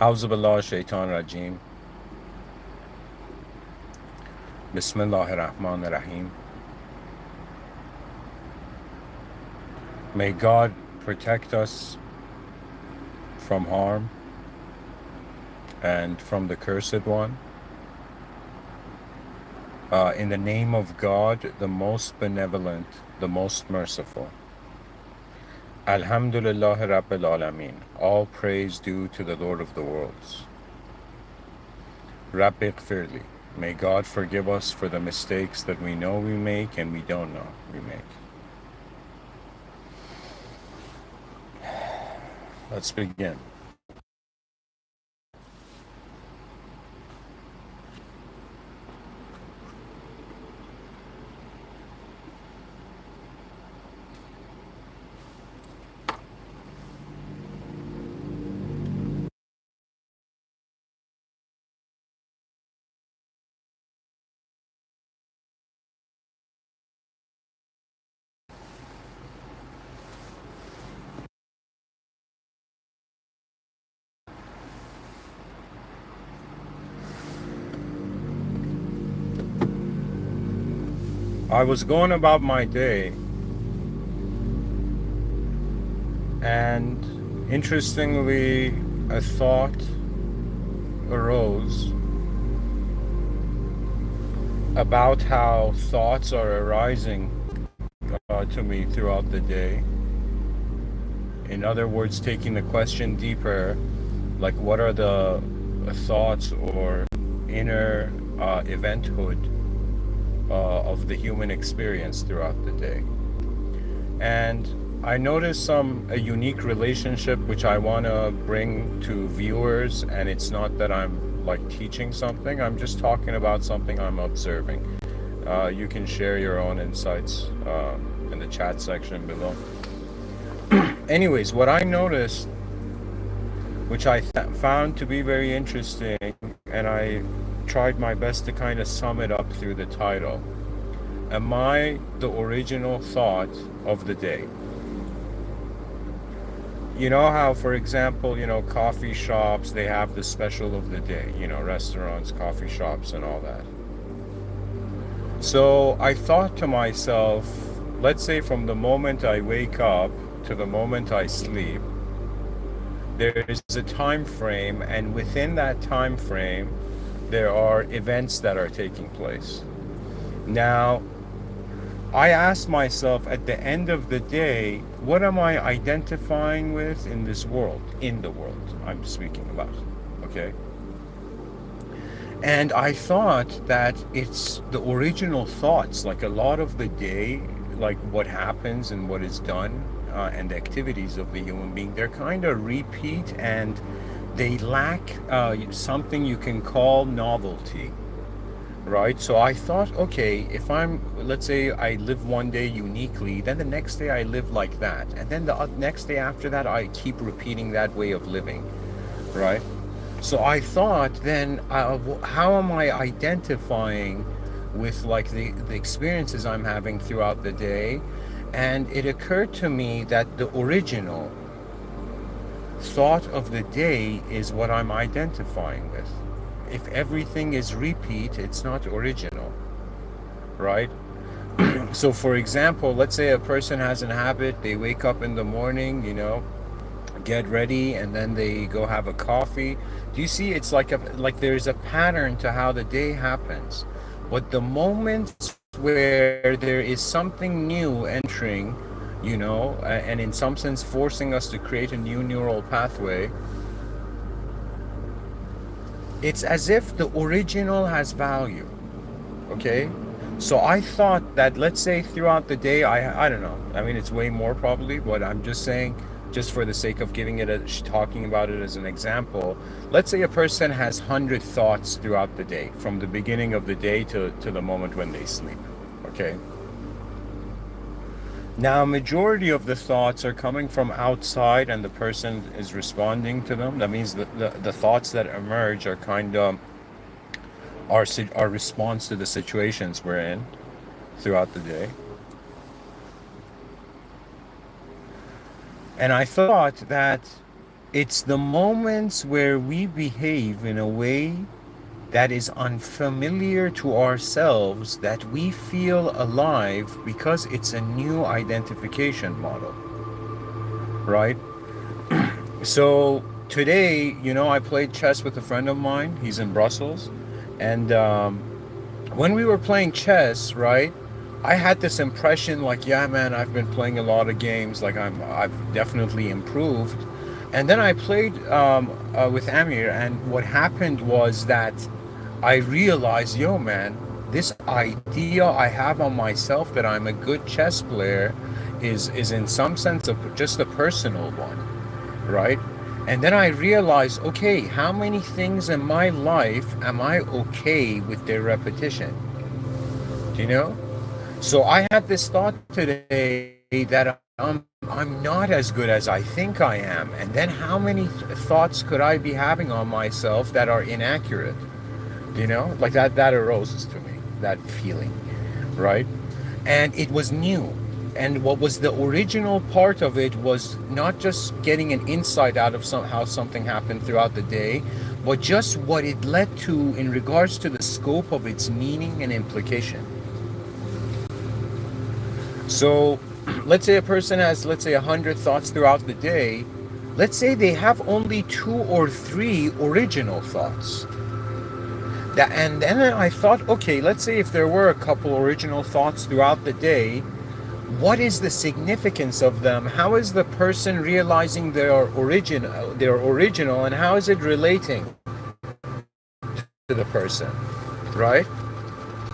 A'udhu billahi shaitan rajim. Bismillahir Rahmanir Rahim. May God protect us from harm and from the cursed one. In the name of God, the most benevolent, the most merciful. Alhamdulillahi Rabbil Alameen. All praise due to the Lord of the worlds. Rabbi Gfirli. May God forgive us for the mistakes that we know we make and we don't know we make. Let's begin. I was going about my day, and interestingly, a thought arose about how thoughts are arising to me throughout the day. In other words, taking the question deeper, like what are the thoughts or inner eventhood of the human experience throughout the day. And I noticed a unique relationship which I want to bring to viewers, and it's not that I'm like teaching something, I'm just talking about something I'm observing. You can share your own insights in the chat section below. Anyways, what I noticed, which I found to be very interesting, and I tried my best to kind of sum it up through the title. Am I the original thought of the day? You know how, for example, coffee shops, they have the special of the day, restaurants, coffee shops, and all that. So I thought to myself, let's say from the moment I wake up to the moment I sleep, there is a time frame, and within that time frame, there are events that are taking place. Now, I asked myself at the end of the day, what am I identifying with in this world? In the world I'm speaking about, okay? And I thought that it's the original thoughts, like a lot of the day, like what happens and what is done and the activities of the human being, they're kind of repeat, and they lack something you can call novelty, right? So I thought, okay, if let's say I live one day uniquely, then the next day I live like that, and then the next day after that I keep repeating that way of living, right? So I thought, then how am I identifying with like the experiences I'm having throughout the day? And it occurred to me that the original thought of the day is what I'm identifying with. If everything is repeat, it's not original, right? So for example, let's say a person has a habit, they wake up in the morning, get ready, and then they go have a coffee. Do you see, it's like there's a pattern to how the day happens. But the moments where there is something new entering, and in some sense forcing us to create a new neural pathway, it's as if the original has value, okay? So I thought that, let's say throughout the day, I don't know, I mean, it's way more probably, but I'm just saying, just for the sake of talking about it as an example, let's say a person has 100 thoughts throughout the day, from the beginning of the day to the moment when they sleep, okay? Now, majority of the thoughts are coming from outside and the person is responding to them. That means the thoughts that emerge are kind of our response to the situations we're in throughout the day. And I thought that It's the moments where we behave in a way that is unfamiliar to ourselves that we feel alive because it's a new identification model, right? So today, I played chess with a friend of mine. He's in Brussels. And when we were playing chess, right, I had this impression like, yeah, man, I've been playing a lot of games. Like I've definitely improved. And then I played with Amir, and what happened was that I realized, yo, man, this idea I have on myself that I'm a good chess player is in some sense just a personal one, right? And then I realized, okay, how many things in my life am I okay with their repetition? Do you know? So I had this thought today that I'm not as good as I think I am. And then how many thoughts could I be having on myself that are inaccurate? Like that arose to me, that feeling, right? And it was new. And what was the original part of it was not just getting an insight out of how something happened throughout the day, but just what it led to in regards to the scope of its meaning and implication. So let's say a person has, let's say, 100 thoughts throughout the day. Let's say they have only 2 or 3 original thoughts. And then I thought, okay, let's say if there were a couple original thoughts throughout the day, what is the significance of them? How is the person realizing their original, and how is it relating to the person, right?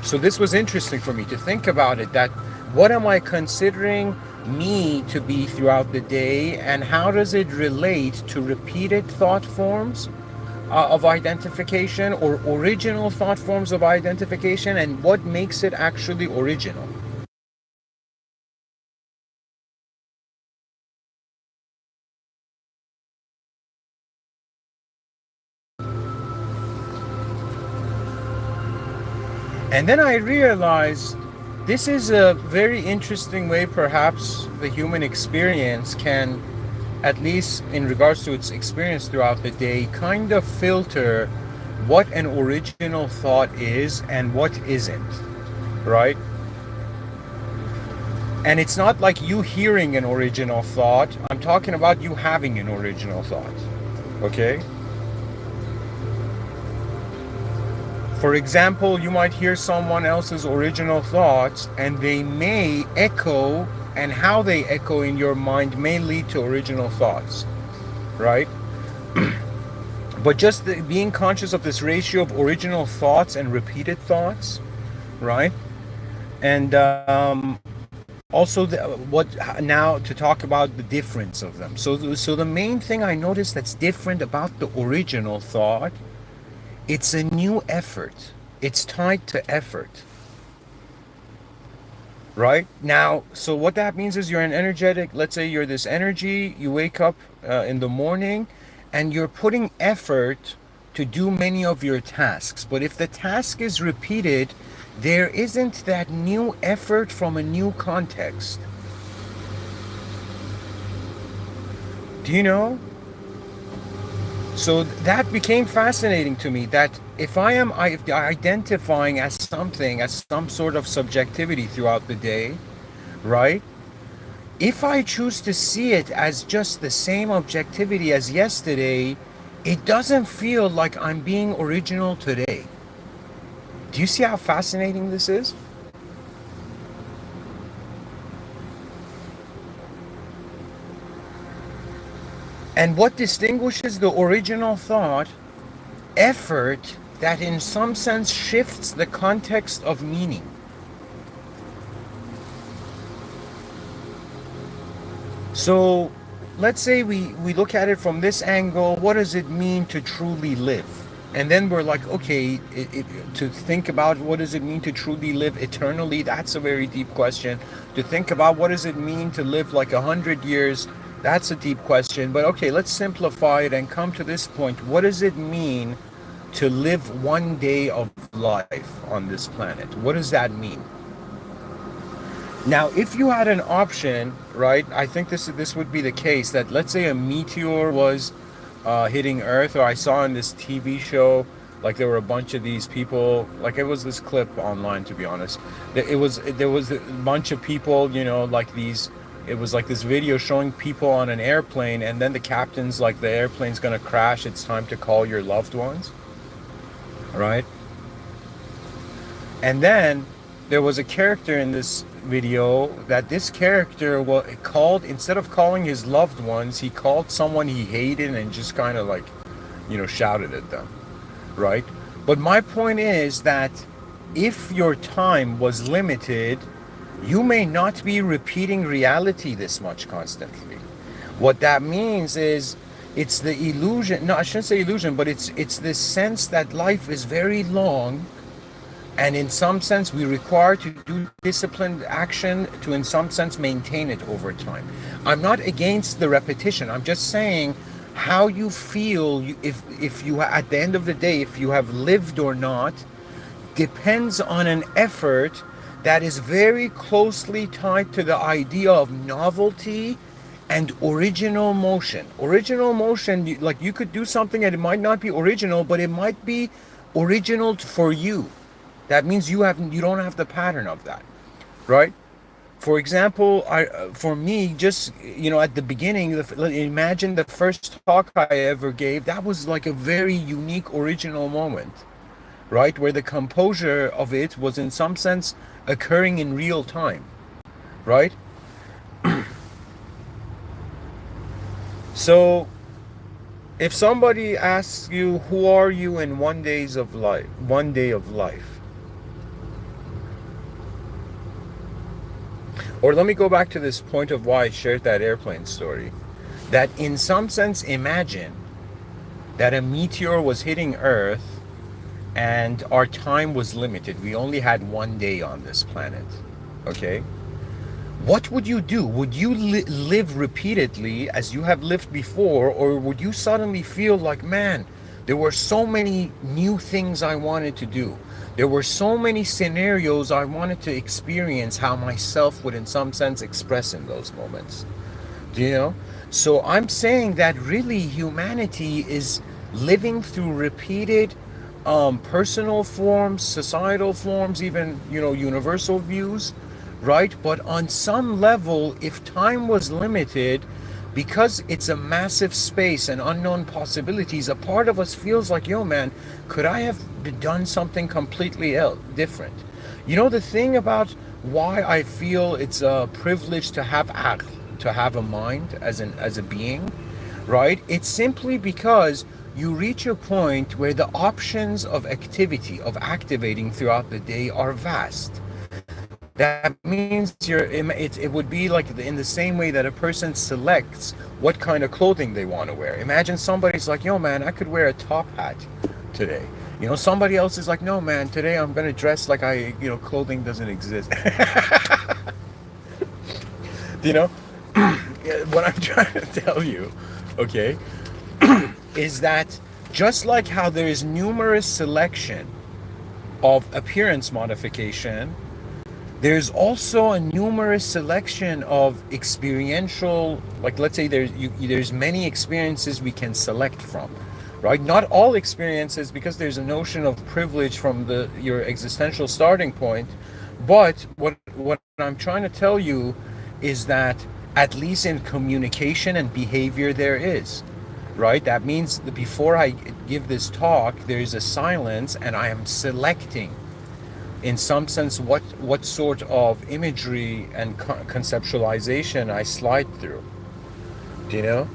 So this was interesting for me to think about it, that what am I considering me to be throughout the day, and how does it relate to repeated thought forms of identification, or original thought forms of identification, and what makes it actually original? And then I realized this is a very interesting way perhaps the human experience can, at least in regards to its experience throughout the day, kind of filter what an original thought is and what isn't, right? And it's not like you hearing an original thought. I'm talking about you having an original thought, okay? For example, you might hear someone else's original thoughts and they may echo, and how they echo in your mind may lead to original thoughts, right? But just being conscious of this ratio of original thoughts and repeated thoughts, right? And also, what now to talk about the difference of them. So the main thing I noticed that's different about the original thought, it's a new effort. It's tied to effort. Right? Now, so what that means is you're an energetic, let's say you're this energy, you wake up in the morning and you're putting effort to do many of your tasks. But if the task is repeated, there isn't that new effort from a new context. Do you know? So that became fascinating to me, that if I am identifying as something, as some sort of subjectivity throughout the day, right? If I choose to see it as just the same objectivity as yesterday, it doesn't feel like I'm being original today. Do you see how fascinating this is? And what distinguishes the original thought? Effort that in some sense shifts the context of meaning. So let's say we look at it from this angle. What does it mean to truly live? And then we're like, okay, to think about what does it mean to truly live eternally, that's a very deep question. To think about what does it mean to live like 100 years, that's a deep question. But okay, let's simplify it and come to this point. What does it mean to live one day of life on this planet? What does that mean? Now, if you had an option, right, I think this would be the case, that let's say a meteor was hitting Earth, or I saw in this TV show, like there were a bunch of these people. Like it was this clip online, to be honest. There was a bunch of people, you know, like these. It was like this video showing people on an airplane, and then the captain's like, the airplane's gonna crash. It's time to call your loved ones, right? And then there was a character in this video that this character called, instead of calling his loved ones, he called someone he hated and just kind of like, you know, shouted at them, right? But my point is that if your time was limited, you may not be repeating reality this much constantly. What that means is it's the illusion, no, I shouldn't say illusion, but it's this sense that life is very long, and in some sense we require to do disciplined action to in some sense maintain it over time. I'm not against the repetition. I'm just saying how you feel, if you at the end of the day, if you have lived or not, depends on an effort that is very closely tied to the idea of novelty and original motion. Original motion, like you could do something and it might not be original, but it might be original for you. That means you don't have the pattern of that, right? For example, for me, just, you know, at the beginning, imagine the first talk I ever gave. That was like a very unique, original moment, right? Where the composure of it was in some sense occurring in real time, right? So if somebody asks you, who are you in 1 day of life, or let me go back to this point of why I shared that airplane story, that in some sense, imagine that a meteor was hitting Earth and our time was limited. We only had 1 day on this planet, okay? What would you do? Would you live repeatedly as you have lived before, or would you suddenly feel like, man, there were so many new things I wanted to do. There were so many scenarios I wanted to experience how myself would in some sense express in those moments. Do you know? So I'm saying that really humanity is living through repeated personal forms, societal forms, even, you know, universal views, right? But on some level, if time was limited, because it's a massive space and unknown possibilities, a part of us feels like, yo, man, could I have done something completely different? You know, the thing about why I feel it's a privilege to have a mind as a being, right? It's simply because you reach a point where the options of activity, of activating throughout the day are vast. That means it would be like in the same way that a person selects what kind of clothing they want to wear. Imagine somebody's like, yo, man, I could wear a top hat today. You know, somebody else is like, no, man, today I'm going to dress like clothing doesn't exist. You know, what I'm trying to tell you, okay, is that just like how there is numerous selection of appearance modification, there's also a numerous selection of experiential, like let's say there's many experiences we can select from, right? Not all experiences, because there's a notion of privilege from your existential starting point. But what I'm trying to tell you is that at least in communication and behavior there is, right? That means that before I give this talk, there is a silence and I am selecting in some sense what sort of imagery and conceptualization I slide through. Do you know?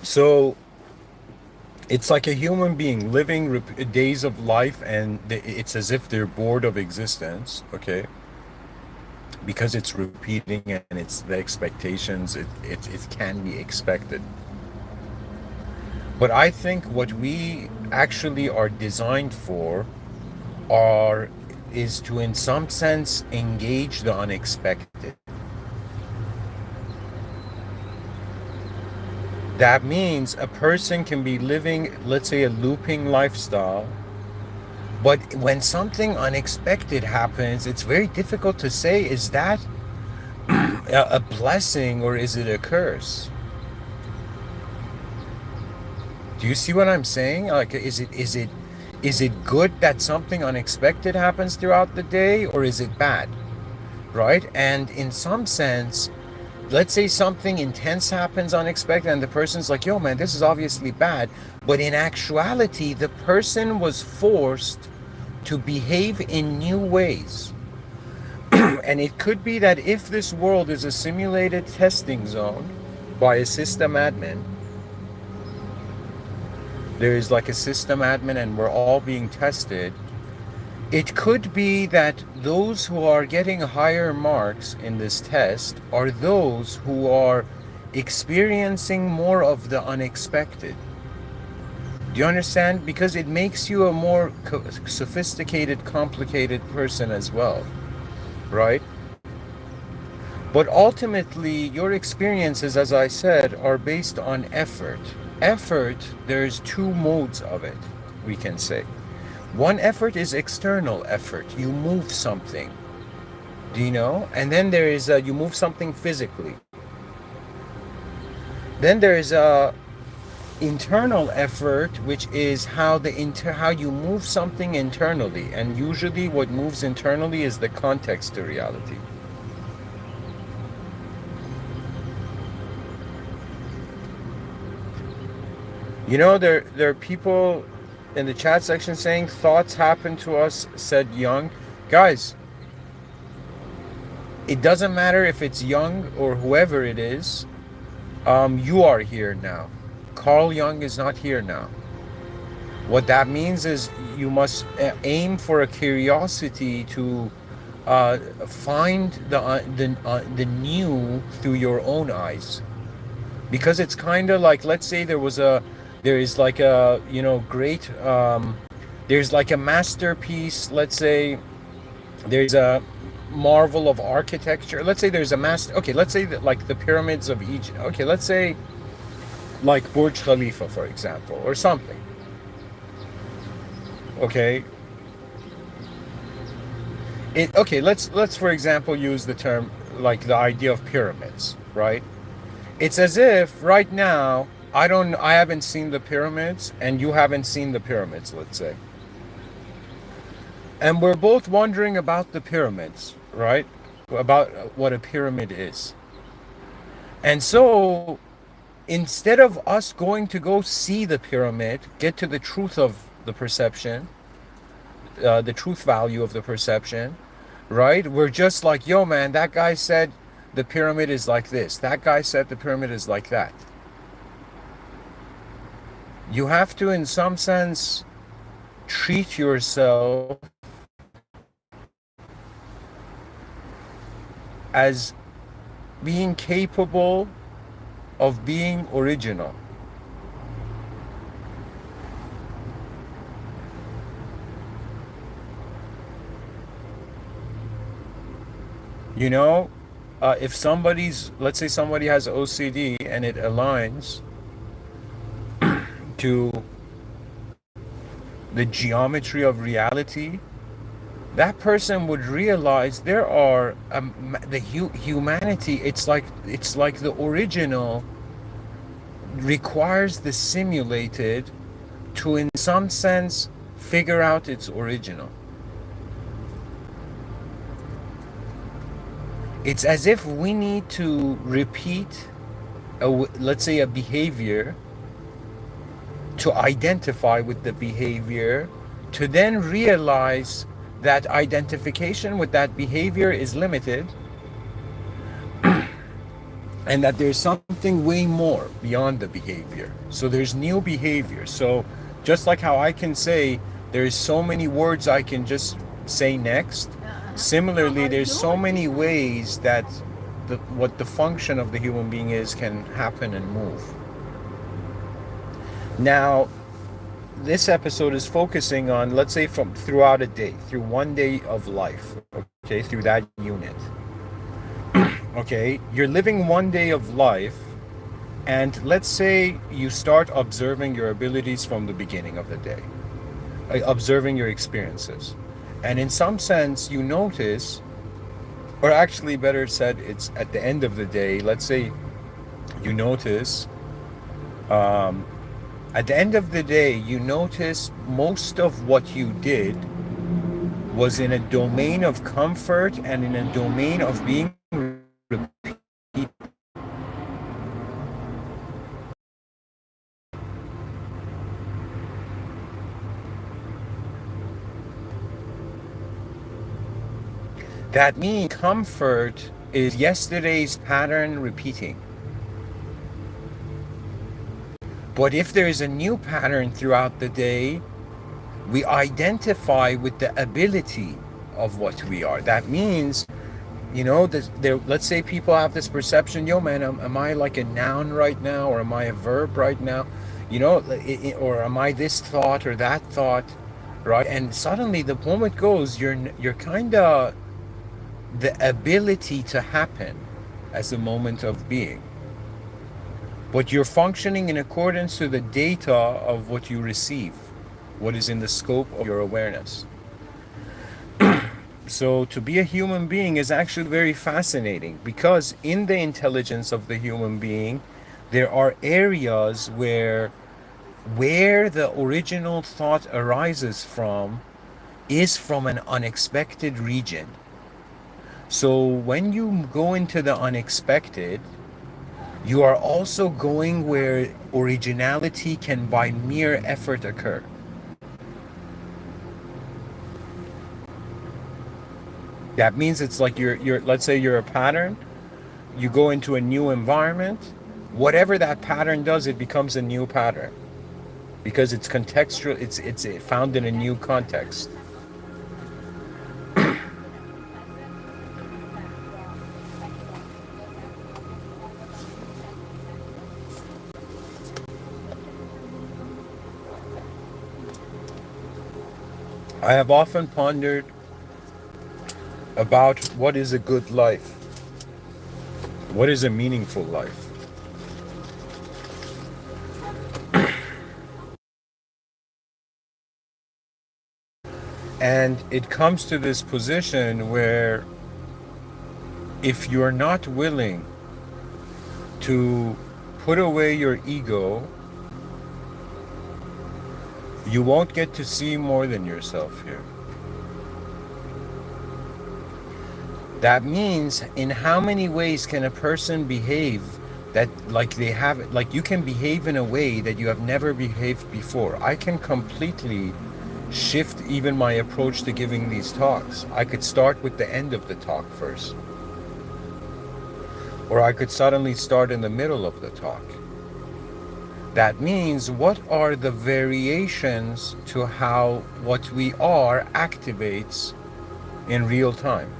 So it's like a human being living days of life, and it's as if they're bored of existence, okay? Because it's repeating and it's the expectations, it can be expected. But I think what we actually are designed for is to in some sense engage the unexpected. That means a person can be living, let's say, a looping lifestyle, but when something unexpected happens, it's very difficult to say, is that a blessing or is it a curse? Do you see what I'm saying? Like, is it good that something unexpected happens throughout the day, or is it bad? Right? And in some sense, let's say something intense happens unexpected and the person's like, yo man, this is obviously bad, but in actuality the person was forced to behave in new ways. And it could be that if this world is a simulated testing zone by a system admin, there is like a system admin and we're all being tested. It could be that those who are getting higher marks in this test are those who are experiencing more of the unexpected. Do you understand? Because it makes you a more sophisticated, complicated person as well, right? But ultimately, your experiences, as I said, are based on effort. Effort, there's two modes of it, we can say. One effort is external effort. You move something. Do you know? And then there is you move something physically. Then there is a internal effort, which is how how you move something internally. And usually what moves internally is the context to reality. You know, there are people in the chat section saying thoughts happen to us, said Young. Guys, it doesn't matter if it's Young or whoever it is. You are here now. Carl Jung is not here now. What that means is you must aim for a curiosity to find the new through your own eyes, because it's kind of like, let's say there is like a, great there's like a masterpiece. Let's say there's a marvel of architecture. Let's say there's a master. Okay, let's say that like the pyramids of Egypt. Okay, let's say like Burj Khalifa, for example, or something. Okay. Okay, let's for example use the term, like the idea of pyramids, right? It's as if right now I haven't seen the pyramids and you haven't seen the pyramids, let's say. And we're both wondering about the pyramids, right? About what a pyramid is. And so instead of us going to go see the pyramid, get to the truth of the perception, the truth value of the perception, right? We're just like, yo man, that guy said the pyramid is like this. That guy said the pyramid is like that. You have to, in some sense, treat yourself as being capable of being original. You know, if let's say somebody has OCD and it aligns to the geometry of reality, that person would realize there are humanity. It's like the original requires the simulated to, in some sense, figure out its original. It's as if we need to repeat, let's say, a behavior to identify with the behavior, to then realize that identification with that behavior is limited and that there's something way more beyond the behavior. So there's new behavior. So just like how I can say there's so many words I can just say next, similarly there's so many ways that what the function of the human being is can happen and move. Now, this episode is focusing on, let's say, from throughout a day, through one day of life, okay, through that unit. Okay, you're living one day of life, And let's say you start observing your abilities from the beginning of the day, observing your experiences. And in some sense, you notice, or actually, better said, it's at the end of the day, let's say you notice, at the end of the day, you notice most of what you did was in a domain of comfort and in a domain of being that means comfort is yesterday's pattern repeating. But if there is a new pattern throughout the day, we identify with the ability of what we are. That means, let's say people have this perception, yo man, am I like a noun right now, or am I a verb right now? Or am I this thought or that thought, right? And suddenly the moment goes, you're kind of the ability to happen as a moment of being. But you're functioning in accordance to the data of what you receive, what is in the scope of your awareness. So to be a human being is actually very fascinating, because in the intelligence of the human being, there are areas where the original thought arises from is from an unexpected region. So when you go into the unexpected, you are also going where originality can by mere effort occur. That means it's like you're let's say you're a pattern, you go into a new environment, whatever that pattern does, it becomes a new pattern because it's contextual, it's found in a new context. I have often pondered about what is a good life, what is a meaningful life. And it comes to this position where if you're not willing to put away your ego, you won't get to see more than yourself here. That means, in how many ways can a person behave that like you can behave in a way that you have never behaved before? I can completely shift even my approach to giving these talks. I could start with the end of the talk first. Or I could suddenly start in the middle of the talk. That means, what are the variations to how what we are activates in real time?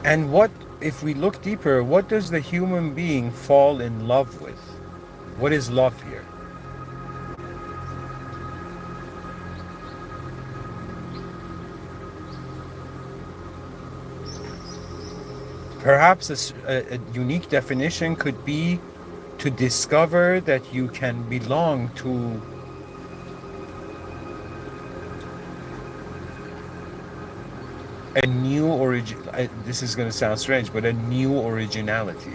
And what, if we look deeper, what does the human being fall in love with? What is love here? Perhaps a unique definition could be to discover that you can belong to a new origin. This is going to sound strange, but a new originality.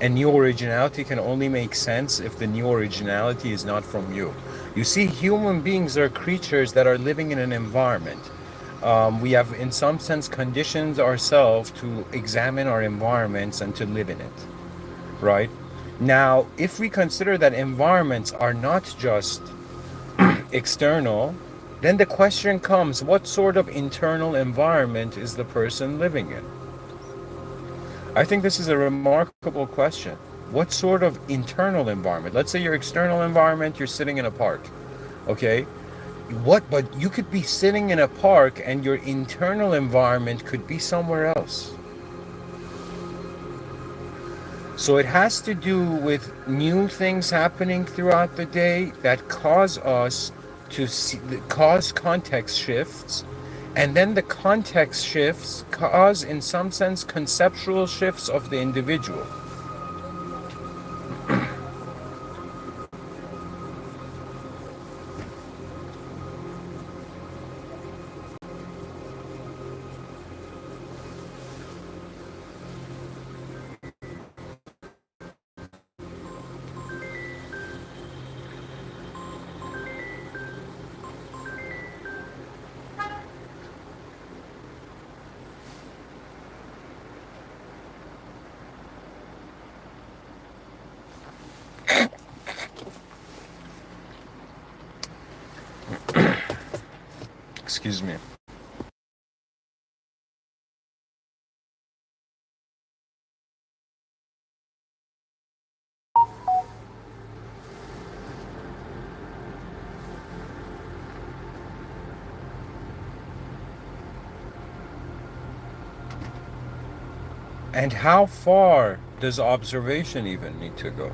A new originality can only make sense if the new originality is not from you. You see, human beings are creatures that are living in an environment. We have, in some sense, conditioned ourselves to examine our environments and to live in it, right? Now, if we consider that environments are not just external, then the question comes, what sort of internal environment is the person living in? I think this is a remarkable question. What sort of internal environment? Let's say your external environment, you're sitting in a park, okay? But you could be sitting in a park and your internal environment could be somewhere else. So it has to do with new things happening throughout the day that cause us to cause context shifts, And then the context shifts cause, in some sense, conceptual shifts of the individual. Excuse me. And how far does observation even need to go?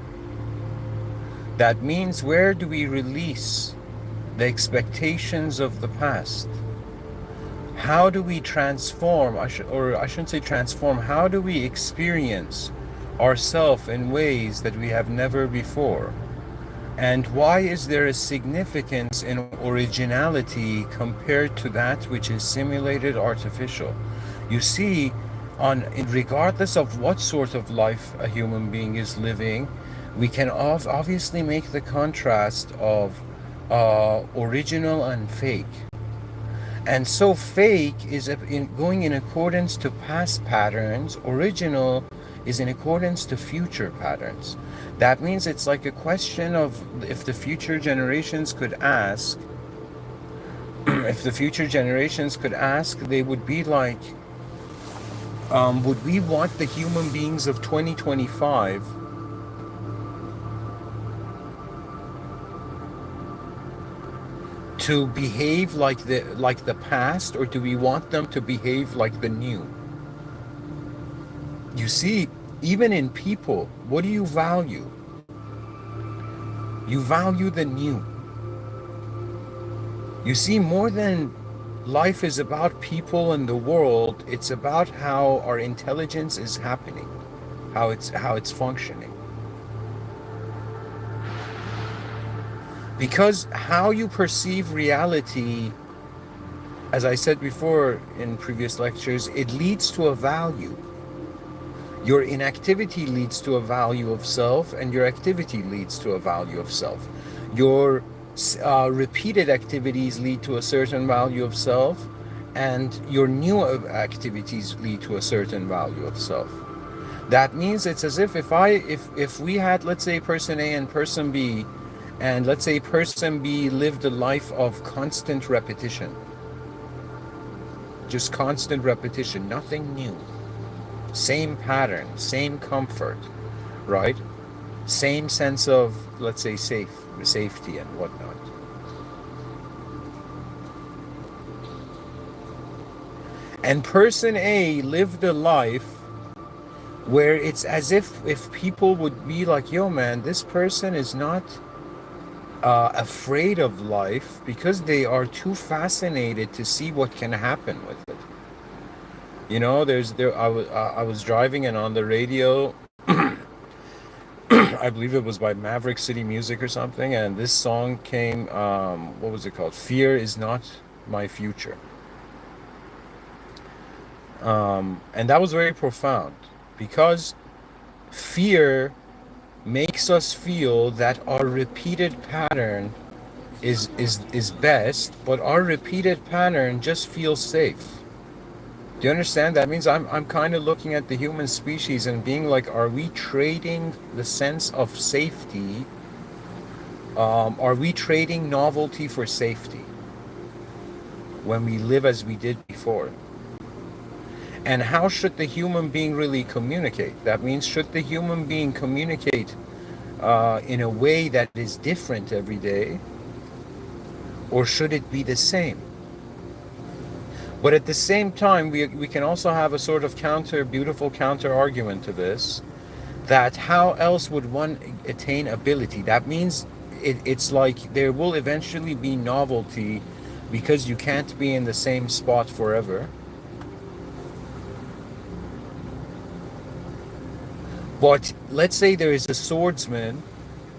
That means, where do we release the expectations of the past? How do we transform, or I shouldn't say transform, how do we experience ourselves in ways that we have never before? And why is there a significance in originality compared to that which is simulated artificial? You see, regardless of what sort of life a human being is living, we can obviously make the contrast of original and fake. And so fake is going in accordance to past patterns. Original is in accordance to future patterns. That means it's like a question of, if the future generations could ask, if the future generations could ask, they would be like, would we want the human beings of 2025 to behave like the past, or do we want them to behave like the new? You see, even in people, what do you value? You value the new. You see, more than life is about people and the world, it's about how our intelligence is happening, how it's functioning. Because how you perceive reality, as I said before in previous lectures, it leads to a value. Your inactivity leads to a value of self, and your activity leads to a value of self. Your repeated activities lead to a certain value of self, and your new activities lead to a certain value of self. That means it's as if we had, let's say, person A and person B, and let's say person B lived a life of constant repetition. Just constant repetition, nothing new. Same pattern, same comfort, right? Same sense of, let's say, safety and whatnot. And person A lived a life where it's as if people would be like, yo man, this person is not afraid of life, because they are too fascinated to see what can happen with it. You know, I was driving, and on the radio, I believe it was by Maverick City Music or something, and this song came, what was it called? Fear is Not My Future. And that was very profound, because fear makes us feel that our repeated pattern is best, but our repeated pattern just feels safe. Do you understand? That means I'm kind of looking at the human species and being like, are we trading the sense of safety? Are we trading novelty for safety when we live as we did before? And how should the human being really communicate? That means, should the human being communicate in a way that is different every day, or should it be the same? But at the same time, we can also have a sort of beautiful counter argument to this, that how else would one attain ability? That means it's like there will eventually be novelty because you can't be in the same spot forever. But let's say there is a swordsman,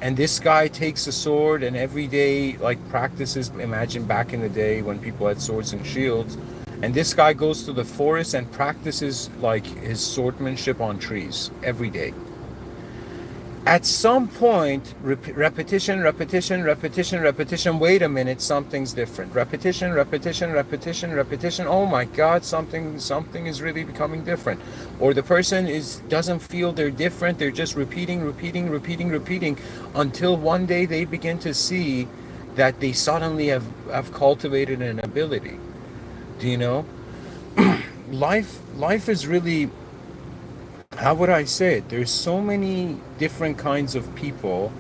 and this guy takes a sword and every day like practices. Imagine back in the day when people had swords and shields, and this guy goes to the forest and practices like his swordsmanship on trees every day. At some point, repetition, repetition, repetition, repetition. Wait a minute, something's different. Repetition, repetition, repetition, repetition. Oh my God, something is really becoming different. Or the person doesn't feel they're different. They're just repeating, repeating, repeating, repeating, until one day they begin to see that they suddenly have cultivated an ability. Do you know? Life is really, how would I say it? There's so many different kinds of people.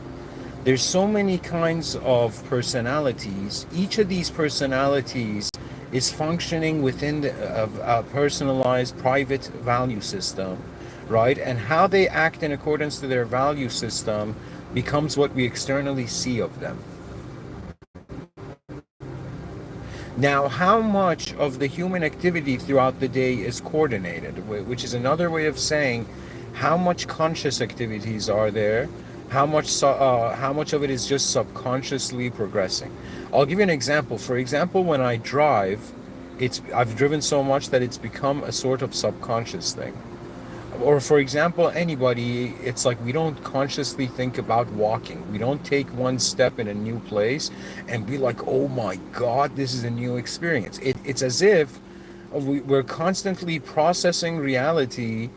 There's so many kinds of personalities. Each of these personalities is functioning within a personalized private value system, right? And how they act in accordance to their value system becomes what we externally see of them. Now, how much of the human activity throughout the day is coordinated, which is another way of saying how much conscious activities are there, how much of it is just subconsciously progressing. I'll give you an example. For example, when I drive, I've driven so much that it's become a sort of subconscious thing. Or for example, anybody, it's like we don't consciously think about walking. We don't take one step in a new place and be like, oh my God, this is a new experience. It's as if we're constantly processing reality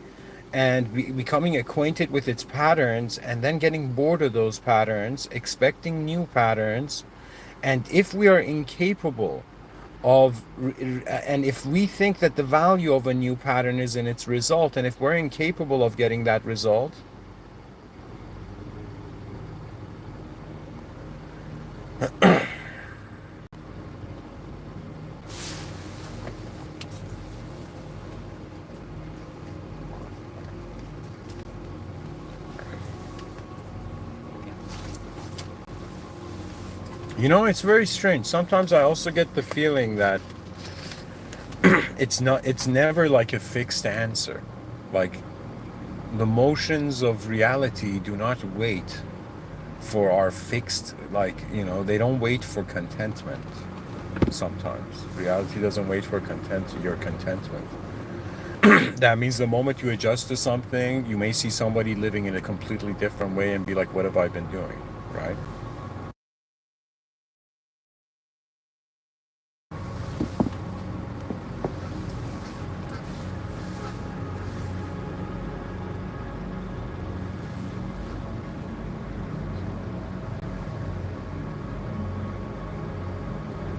and becoming acquainted with its patterns, and then getting bored of those patterns, expecting new patterns. And if we are incapable of, and if we think that the value of a new pattern is in its result, and if we're incapable of getting that result, it's very strange. Sometimes I also get the feeling that it's never like a fixed answer. Like, the motions of reality do not wait for our fixed, like, they don't wait for contentment. Sometimes reality doesn't wait for your contentment. That means the moment you adjust to something, you may see somebody living in a completely different way and be like, what have I been doing, right?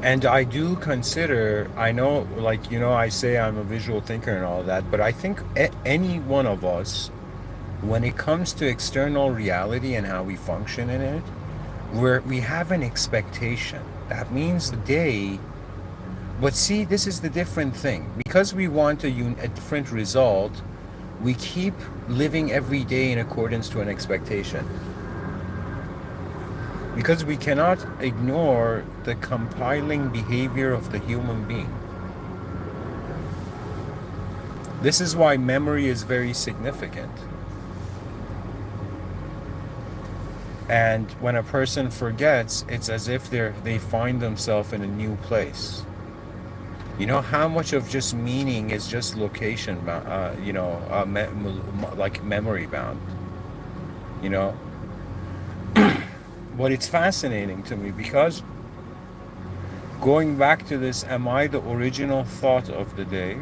And I do consider, I know, like, I say I'm a visual thinker and all that, but I think any one of us, when it comes to external reality and how we function in it, we have an expectation. That means the day, but see, this is the different thing. Because we want a different result, we keep living every day in accordance to an expectation. Because we cannot ignore the compiling behavior of the human being. This is why memory is very significant. And when a person forgets, it's as if they find themselves in a new place. You know how much of just meaning is just location, like memory bound. You know, but it's fascinating to me because going back to this, am I the original thought of the day?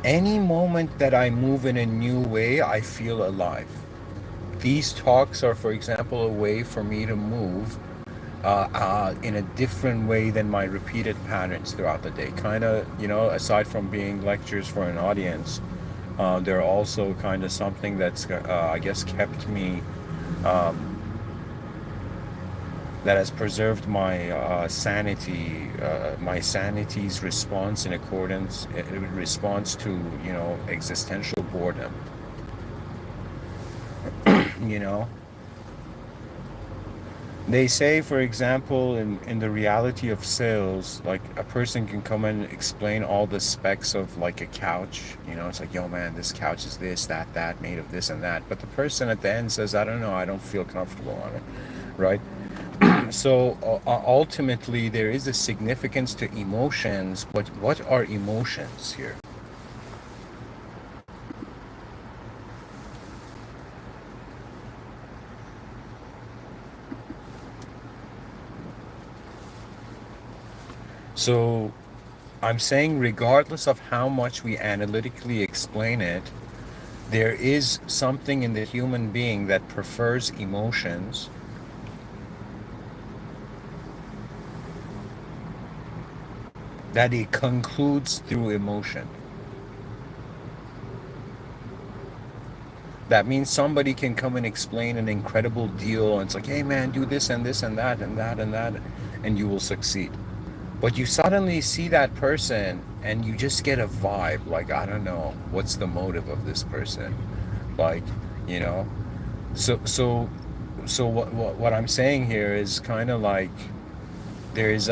Any moment that I move in a new way, I feel alive. These talks are, for example, a way for me to move in a different way than my repeated patterns throughout the day. Kind of, aside from being lectures for an audience, they're also kind of something that's, I guess, kept me, that has preserved my sanity, my sanity's response in response to, existential boredom. you know They say, for example, in the reality of sales, like a person can come and explain all the specs of like a couch. You know, it's like, yo, man, this couch is this, that, made of this and that. But the person at the end says, I don't know, I don't feel comfortable on it, right? So ultimately, there is a significance to emotions, but what are emotions here? So I'm saying, regardless of how much we analytically explain it, there is something in the human being that prefers emotions, that it concludes through emotion. That means somebody can come and explain an incredible deal, and it's like, hey man, do this and this and that and that and that, and you will succeed. But you suddenly see that person and you just get a vibe, like, I don't know, what's the motive of this person? Like, you know, so what I'm saying here is kind of like there's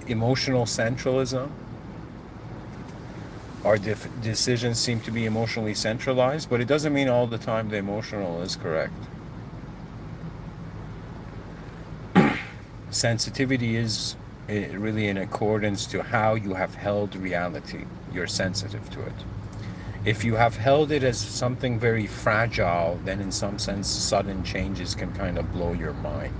emotional centralism. Our decisions seem to be emotionally centralized, but it doesn't mean all the time the emotional is correct. Sensitivity is really in accordance to how you have held reality. You're sensitive to it. If you have held it as something very fragile, then in some sense, sudden changes can kind of blow your mind.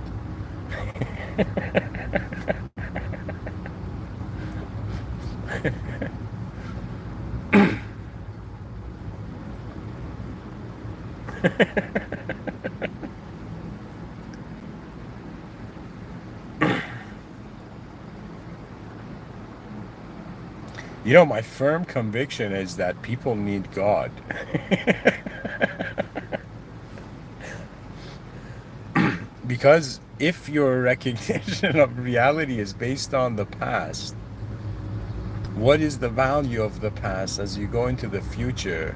You know, my firm conviction is that people need God. Because if your recognition of reality is based on the past, what is the value of the past as you go into the future?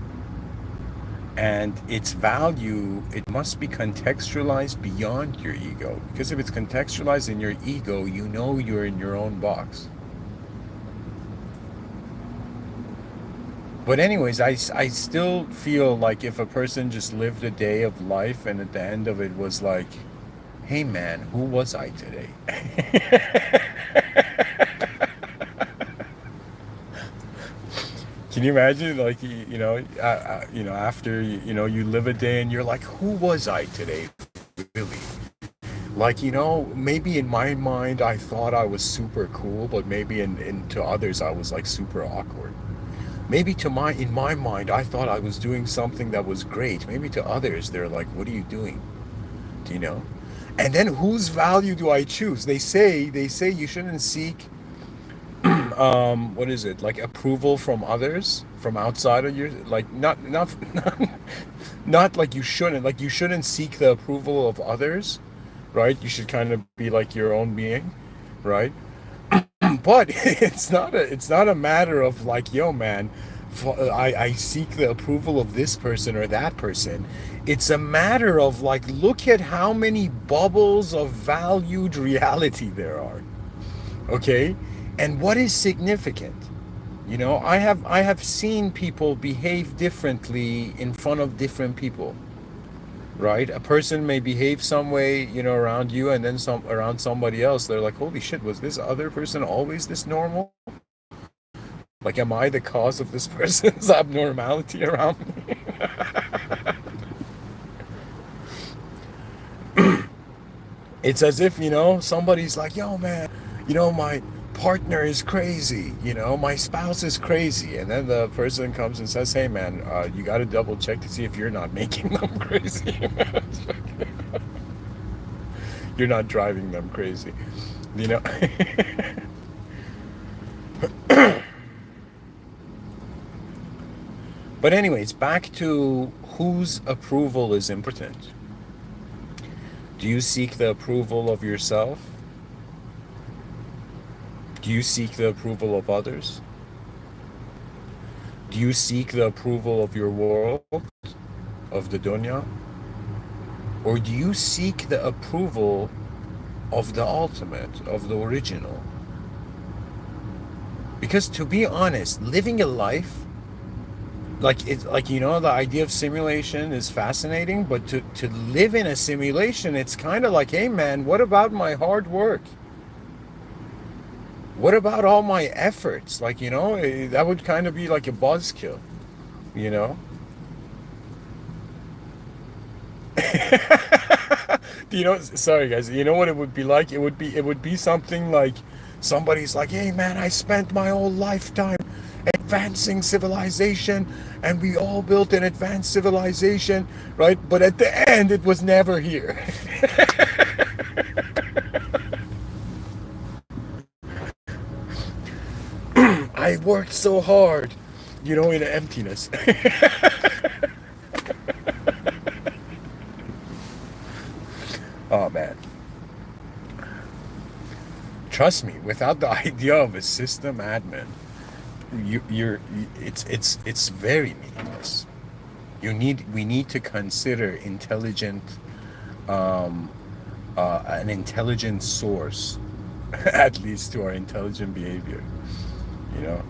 And its value, it must be contextualized beyond your ego. Because if it's contextualized in your ego, you know you're in your own box. But anyways, I still feel like if a person just lived a day of life and at the end of it was like, hey man, who was I today? Can you imagine, like, after you live a day and you're like, who was I today, really? Like, maybe in my mind I thought I was super cool, but maybe to others I was like super awkward. Maybe in my mind I thought I was doing something that was great. Maybe to others they're like, what are you doing? Do you know? And then whose value do I choose? They say you shouldn't seek what is it, like approval from others, from outside of your, like, not like you shouldn't seek the approval of others, right? You should kind of be like your own being, right? But it's not a matter of like, yo man, I seek the approval of this person or that person. It's a matter of like, look at how many bubbles of valued reality there are. Okay, and what is significant? I have seen people behave differently in front of different people, right? A person may behave some way, around you, and then some around somebody else. They're like, holy shit, was this other person always this normal? Like, am I the cause of this person's abnormality around me? It's as if, somebody's like, yo, man, my partner is crazy, my spouse is crazy. And then the person comes and says, hey, man, you got to double check to see if you're not making them crazy. You're not driving them crazy, you know? But, anyways, back to whose approval is important. Do you seek the approval of yourself? Do you seek the approval of others? Do you seek the approval of your world, of the dunya? Or do you seek the approval of the ultimate, of the original? Because to be honest, living a life like it's like the idea of simulation is fascinating, but to live in a simulation, it's kind of like, hey man, what about my hard work? What about all my efforts? Like, that would kind of be like a buzzkill, you know? Sorry guys, you know what it would be like? It would be something like somebody's like, "Hey man, I spent my whole lifetime advancing civilization and we all built an advanced civilization, right? But at the end it was never here." I worked so hard, in emptiness. Oh man. Trust me, without the idea of a system admin, it's very meaningless. We need to consider an intelligent source, at least to our intelligent behavior. You know.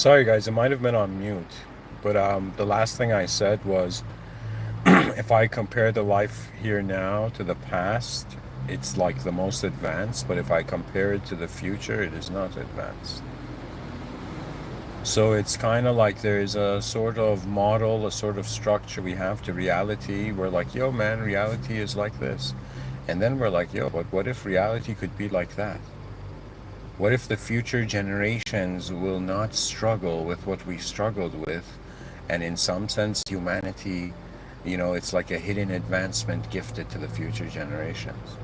Sorry, guys, it might have been on mute, but the last thing I said was if I compare the life here now to the past, it's like the most advanced, but if I compare it to the future, it is not advanced. So it's kind of like there's a sort of model, a sort of structure we have to reality. We're like, yo, man, reality is like this. And then we're like, yo, but what if reality could be like that? What if the future generations will not struggle with what we struggled with? And in some sense, humanity, it's like a hidden advancement gifted to the future generations.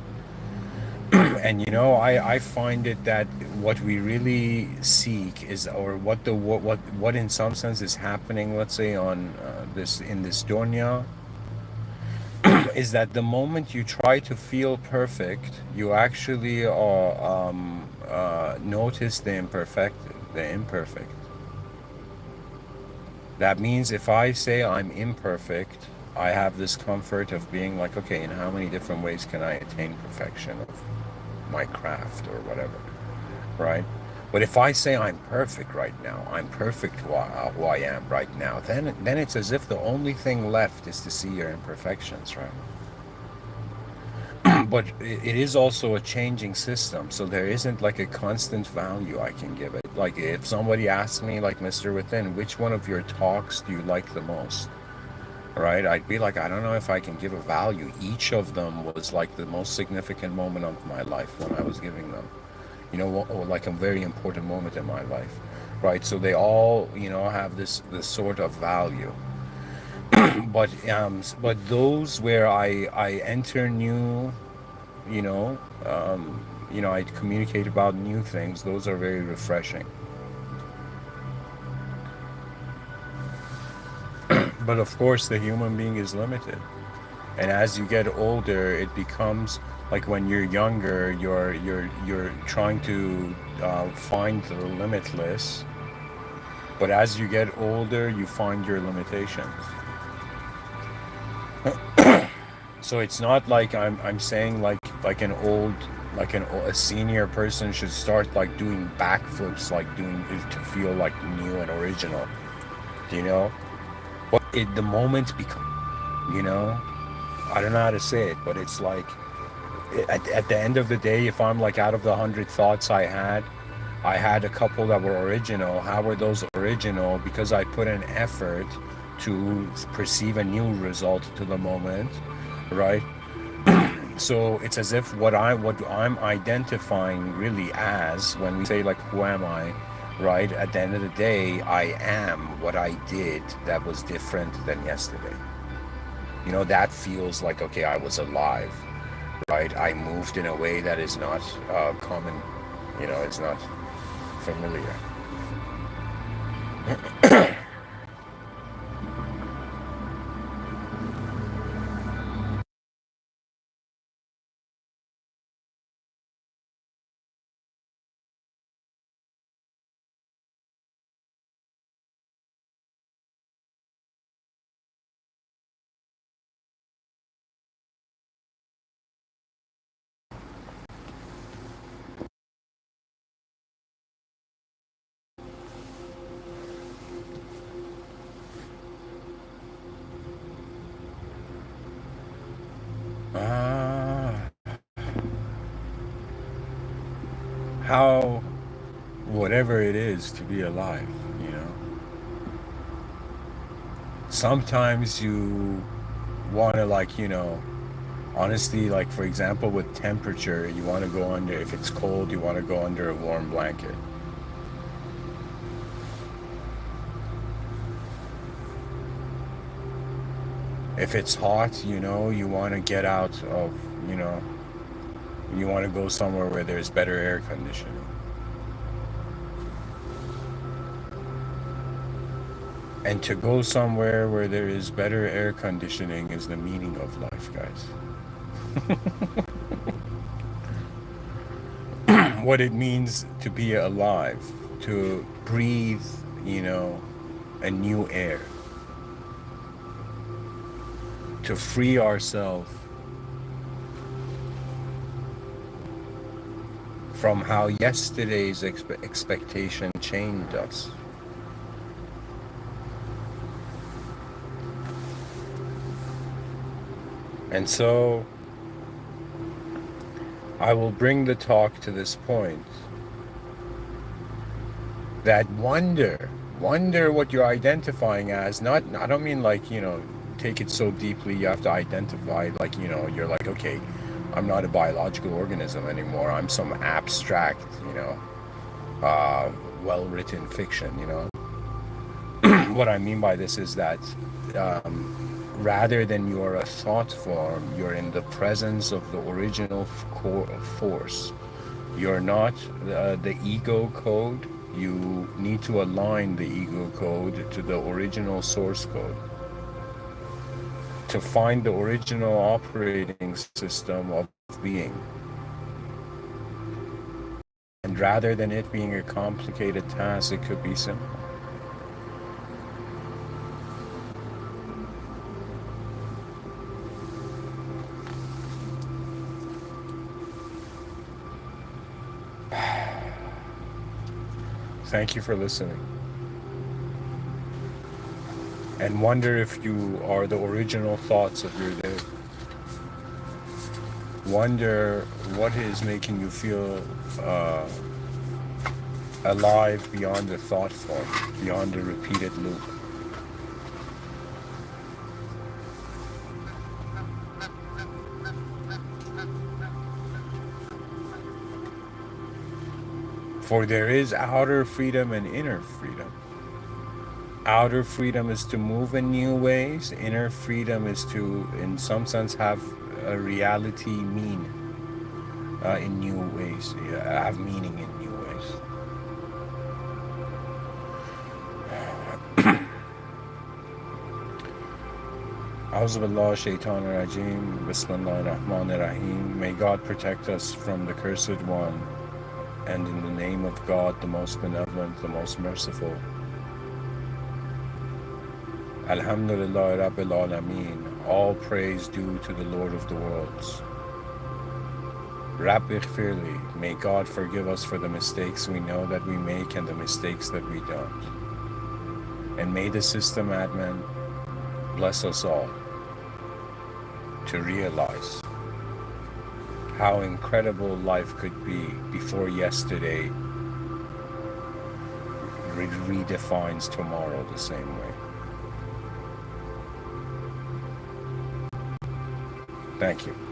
And I find it that what we really seek is, or what in some sense is happening, let's say on this in this dunya, is that the moment you try to feel perfect, you actually notice the imperfect. That means if I say I'm imperfect, I have this comfort of being like, okay, in how many different ways can I attain perfection of my craft or whatever, right? But if I say I'm perfect right now, I'm perfect who I am right now, then it's as if the only thing left is to see your imperfections, right? But it is also a changing system, so there isn't like a constant value I can give it. Like if somebody asks me, like Mr. Within, which one of your talks do you like the most? Right? I'd be like, I don't know if I can give a value. Each of them was like the most significant moment of my life when I was giving them. Or like a very important moment in my life. Right? So they all, have this sort of value. But those where I enter new, you know, I communicate about new things. Those are very refreshing. But of course, the human being is limited, and as you get older, it becomes like when you're younger, you're trying to find the limitless. But as you get older, you find your limitations. So it's not like I'm saying a senior person should start like doing backflips, like doing to feel like new and original. Do you know? But the moment becomes, you know, I don't know how to say it, but it's like at the end of the day, if I'm like out of the 100 thoughts I had a couple that were original. How were those original? Because I put an effort to perceive a new result to the moment, right? So it's as if what I'm identifying really as when we say like who am I, right? At the end of the day, I am what I did that was different than yesterday. That feels like, okay, I was alive, right? I moved in a way that is not common, it's not familiar. Ah, how whatever it is to be alive, you know. Sometimes you want to like, honestly, like for example with temperature, you want to go under, if it's cold, you want to go under a warm blanket. If it's hot, you want to get out of, you know, you want to go somewhere where there's better air conditioning. And to go somewhere where there is better air conditioning is the meaning of life, guys. What it means to be alive, to breathe, a new air, to free ourselves from how yesterday's expectation chained us. And so I will bring the talk to this point, that wonder what you're identifying as. Not, I don't mean like, take it so deeply you have to identify, like, you're like, okay, I'm not a biological organism anymore, I'm some abstract, well-written fiction. What I mean by this is that rather than you're a thought form, you're in the presence of the original force. You're not the ego code. You need to align the ego code to the original source code to find the original operating system of being. And rather than it being a complicated task, it could be simple. Thank you for listening. And wonder if you are the original thoughts of your day. Wonder what is making you feel alive beyond the thought form, beyond the repeated loop. For there is outer freedom and inner freedom. Outer freedom is to move in new ways. Inner freedom is to, in some sense, have a reality mean in new ways, have meaning in new ways. A'udhu billahi shaitanir rajim. Bismillahir rahmanir rahim. May God protect us from the cursed one. And in the name of God, the most benevolent, the most merciful. Alhamdulillah Rabbil Alameen. All praise due to the Lord of the worlds. Rabbi Ighfirli. May God forgive us for the mistakes we know that we make and the mistakes that we don't. And may the system admin bless us all to realize how incredible life could be before yesterday redefines tomorrow the same way. Thank you.